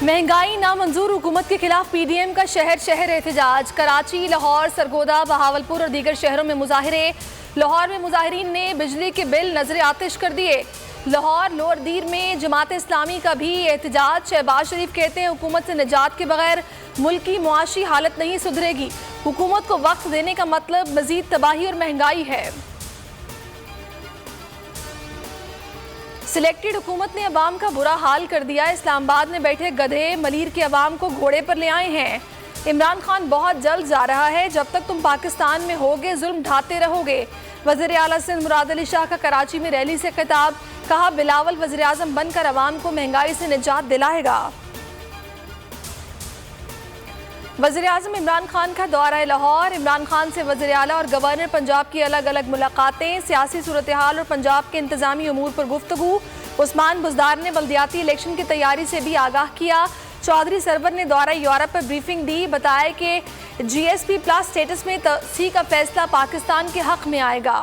महंगाई नामंजूर हुकूमत के खिलाफ पीडीएम का शहर शहर एहतजाज। कराची, लाहौर, सरगोदा, बहावलपुर और दीगर शहरों में मुजाहिरे। लाहौर में मुजाहिरीन ने बिजली के बिल नजर आतिश कर दिए। लाहौर लोअर दीर में जमात इस्लामी का भी एहतजाज। शहबाज शरीफ कहते हैं हुकूमत से निजात के बगैर मुल्क की मुआशी हालत नहीं सुधरेगी। हुकूमत को वक्त देने का मतलब मजीद तबाही और महंगाई है। सिलेक्टेड हुकूमत ने अवाम का बुरा हाल कर दिया। इस्लामाबाद में बैठे गधे मलीर के अवाम को घोड़े पर ले आए हैं। इमरान खान बहुत जल्द जा रहा है, जब तक तुम पाकिस्तान में होगे जुल्म ढाते रहोगे। वज़ीर आला सिंध मुराद अली शाह का कराची में रैली से खिताब। कहा बिलावल वज़ीर आज़म बनकर अवाम को महंगाई से निजात दिलाएगा। वज़ीर आज़म इमरान खान का दौरा लाहौर। इमरान खान से वज़ीर आला और गवर्नर पंजाब की अलग अलग मुलाकातें। सियासी सूरत हाल और पंजाब के इंतजामी अमूर पर गुफ्तगू। उस्मान बुज़दार ने बल्दियाती इलेक्शन की तैयारी से भी आगाह किया। चौधरी सरवर ने दौरा यूरोप पर ब्रीफिंग दी। बताया कि GSP प्लस स्टेटस में तोसी का फैसला पाकिस्तान के हक में आएगा।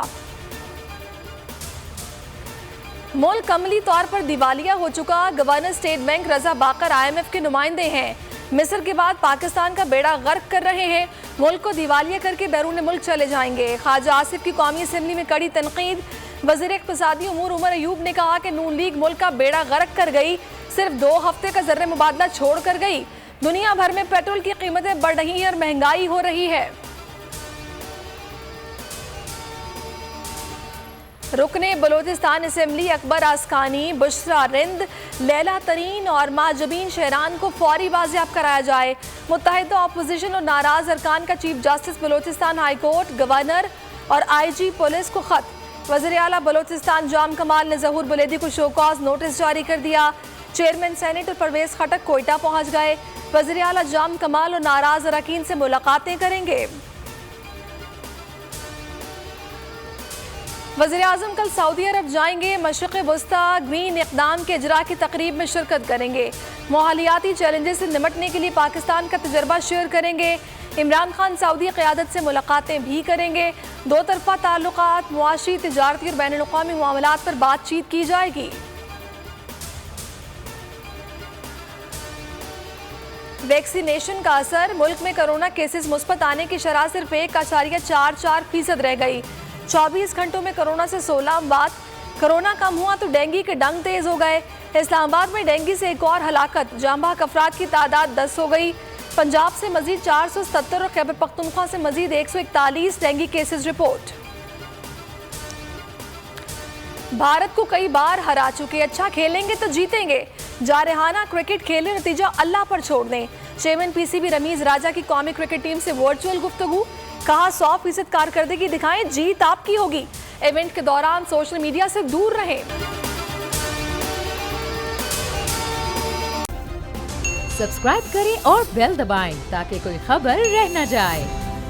मुल्क अमली तौर पर दिवालिया हो चुका। गवर्नर स्टेट बैंक रजा बाकर IMF के नुमाइंदे हैं। मिस्र के बाद पाकिस्तान का बेड़ा गर्क कर रहे हैं। मुल्क को दिवालिया करके बैरून मुल्क चले जाएंगे। ख्वाजा आसिफ की कौमी असम्बली में कड़ी तनकीद। वज़ीर इक़्तिसादी उमूर उमर अयूब ने कहा कि नून लीग मुल्क का बेड़ा गर्क कर गई, सिर्फ 2 हफ्ते का ज़र्रे मुबादला छोड़ कर गई। दुनिया भर में पेट्रोल की कीमतें बढ़ रही हैं और महंगाई हो रही है। रुकने बलोचिस्तान असम्बली अकबर आसकानी, बुशरा रिंद, लैला तरीन और माजबीन शहरान को फौरी बाजियाब कराया जाए। मुत्तहिदा अपोजिशन और नाराज अरकान का chief justice Balochistan high court, governor और IG पुलिस को खत। वज़ीर आला बलोचिस्तान जाम कमाल ने ज़हूर बुलेदी को शोकॉज नोटिस जारी कर दिया। चेयरमैन सेनेट और परवेज खटक कोयटा पहुंच गए। वज़ीर आला जाम कमाल और नाराज अरकान से मुलाकातें करेंगे। वज़ीर आज़म कल सऊदी अरब जाएंगे। मशरिक़ वस्ता ग्रीन इक़दाम के इजरा की तकरीब में शिरकत करेंगे। माहौलियाती चैलेंजेस से निपटने के लिए पाकिस्तान का तजर्बा शेयर करेंगे। इमरान खान सऊदी क़यादत से मुलाकातें भी करेंगे। 2 तरफ़ा ताल्लुकात, मुआशी, तिजारती और बैनुल-अक़वामी मामलात पर बातचीत की जाएगी। वैक्सीनेशन का असर। मुल्क में कोरोना केसेस मुस्बत आने की शरह सिर्फ 1.44% रह गई। 24 घंटों में कोरोना से 16 अमवात। कोरोना कम हुआ तो डेंगू के डंग तेज हो गए। इस्लामाबाद में डेंगू से एक और हलाकत। जांबाक अफराद की तादाद 10 हो गई। पंजाब से मजीद 470 और खैबर पख्तूनख्वा से मजीद 141 डेंगू केसेस रिपोर्ट। भारत को कई बार हरा चुके, अच्छा खेलेंगे तो जीतेंगे। जारहाना क्रिकेट खेले, नतीजा अल्लाह पर छोड़ दें। चेयरमैन PCB रमीज राजा की कौमी क्रिकेट टीम से वर्चुअल गुफ्तगू। कहा 100% कारकर्दगी दिखाएं, जीत आपकी होगी। इवेंट के दौरान सोशल मीडिया से दूर रहें। सब्सक्राइब करें और बेल दबाएं ताकि कोई खबर रह न जाए।